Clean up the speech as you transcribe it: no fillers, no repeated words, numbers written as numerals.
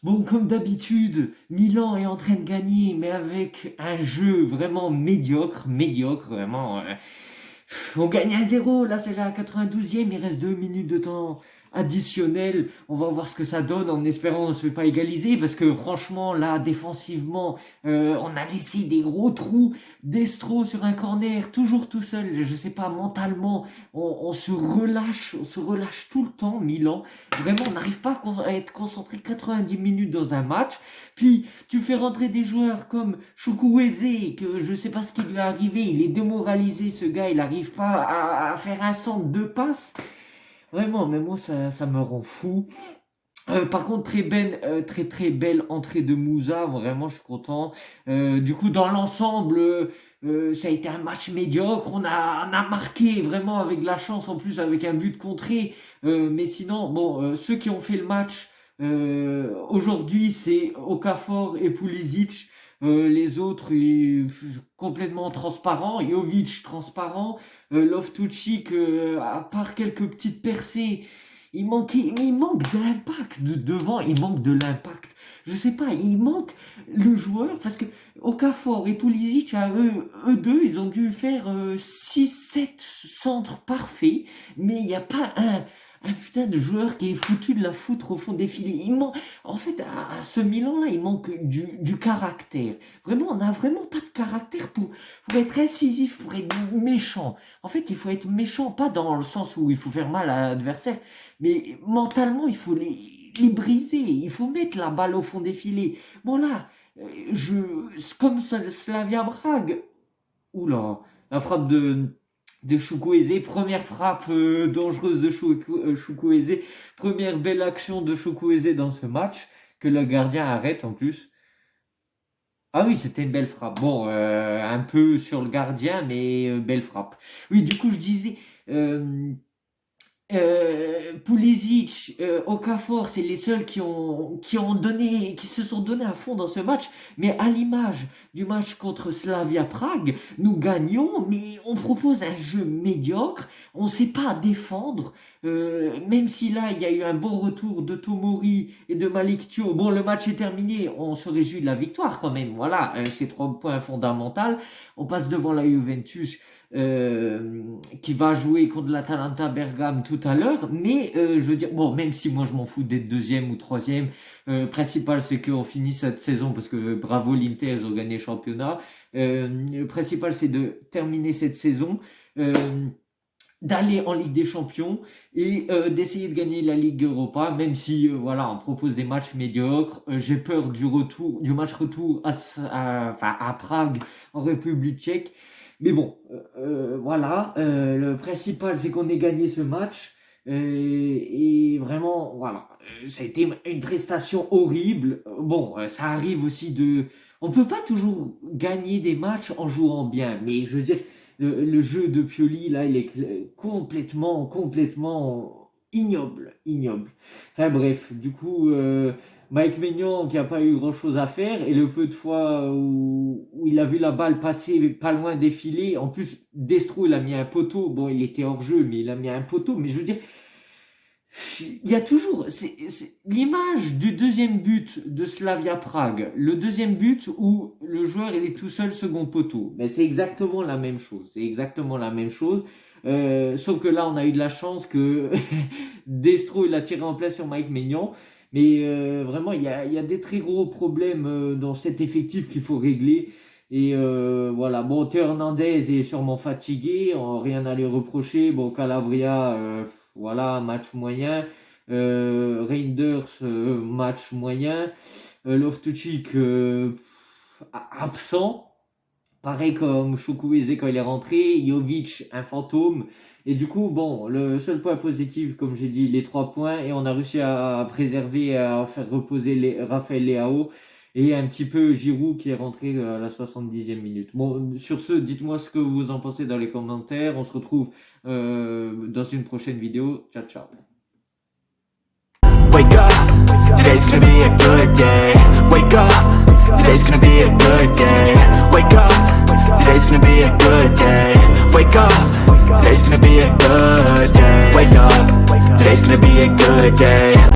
Bon, comme d'habitude, Milan est en train de gagner, mais avec un jeu vraiment médiocre, vraiment. On gagne 1-0, là c'est la 92e, il reste 2 minutes de temps additionnel. On va voir ce que ça donne en espérant qu'on ne se fait pas égaliser parce que franchement là défensivement on a laissé des gros trous. Destro sur un corner, toujours tout seul, je sais pas, mentalement on se relâche tout le temps. Milan, vraiment on n'arrive pas à être concentré 90 minutes dans un match. Puis tu fais rentrer des joueurs comme Chukwueze, que je sais pas ce qui lui est arrivé, il est démoralisé ce gars, il n'arrive pas à faire un centre, deux passes. Vraiment, mais moi ça me rend fou. Par contre, très belle entrée de Moussa, vraiment je suis content. Du coup, dans l'ensemble, ça a été un match médiocre. On a marqué vraiment avec de la chance en plus avec un but contré. Mais sinon, bon, ceux qui ont fait le match aujourd'hui, c'est Okafor et Pulisic. Les autres, complètement transparents. Jovic, transparent. Loftus-Cheek, à part quelques petites percées, il manque de l'impact. Devant, il manque de l'impact. Je sais pas, il manque le joueur, parce que Okafor et Pulisic, à eux deux, ils ont dû faire 6-7 centres parfaits, mais il n'y a pas un putain de joueur qui est foutu de la foutre au fond des filets. En fait, à ce Milan-là, il manque du caractère. Vraiment, on n'a vraiment pas de caractère pour être incisif, pour être méchant. En fait, il faut être méchant, pas dans le sens où il faut faire mal à l'adversaire, mais mentalement, il faut les briser. Il faut mettre la balle au fond des filets. Bon là, comme Slavia Prague, oula, la frappe de Chukwueze, première frappe dangereuse de Chukwueze, première belle action de Chukwueze dans ce match, que le gardien arrête en plus. Ah oui, c'était une belle frappe. Bon, un peu sur le gardien, mais belle frappe. Oui, du coup, je disais, Pulisic, Okafor, c'est les seuls qui se sont donnés à fond dans ce match. Mais à l'image du match contre Slavia Prague, nous gagnons, mais on propose un jeu médiocre. On ne sait pas défendre. Même si là, il y a eu un bon retour de Tomori et de Malick Thiaw. Bon, le match est terminé. On se réjouit de la victoire quand même. Voilà, c'est 3 points fondamentaux. On passe devant la Juventus. Qui va jouer contre l'Atalanta Bergame tout à l'heure, mais je veux dire, bon, même si moi je m'en fous d'être deuxième ou troisième, principal c'est qu'on finisse cette saison parce que bravo l'Inter, ils ont gagné le championnat. Le principal c'est de terminer cette saison, d'aller en Ligue des Champions et d'essayer de gagner la Ligue Europa, même si voilà, on propose des matchs médiocres. J'ai peur du match retour à Prague en République tchèque. Mais bon, voilà, le principal c'est qu'on ait gagné ce match et vraiment, voilà, ça a été une prestation horrible. Bon, ça arrive aussi on peut pas toujours gagner des matchs en jouant bien, mais je veux dire, le jeu de Pioli, là, il est complètement ignoble. Enfin bref, du coup, Mike Maignan qui a pas eu grand chose à faire, et le peu de fois où il a vu la balle passer pas loin des filets, en plus Destro il a mis un poteau, bon il était hors jeu mais il a mis un poteau, mais je veux dire, il y a toujours c'est l'image du deuxième but de Slavia Prague, le deuxième but où le joueur il est tout seul second poteau, mais c'est exactement la même chose, sauf que là on a eu de la chance que Destro il a tiré en plein sur Mike Maignan. Mais vraiment, il y a des très gros problèmes dans cet effectif qu'il faut régler. Et voilà, bon, Théo Hernandez est sûrement fatigué, rien à lui reprocher. Bon, Calabria, voilà, match moyen. Reinders, match moyen. Loftus-Cheek, absent. Pareil comme Chukwueze quand il est rentré, Jovic, un fantôme. Et du coup, bon, le seul point positif, comme j'ai dit, les 3 points. Et on a réussi à préserver, à faire reposer Raphaël Leao. Et un petit peu Giroud qui est rentré à la 70e minute. Bon, sur ce, dites-moi ce que vous en pensez dans les commentaires. On se retrouve dans une prochaine vidéo. Ciao, ciao. Wake up, today's gonna be a good day. Wake up, today's gonna be a good day. Wake up, today's gonna be a good day. Wake up, today's gonna be a good day. Wake up, today's gonna be a good day.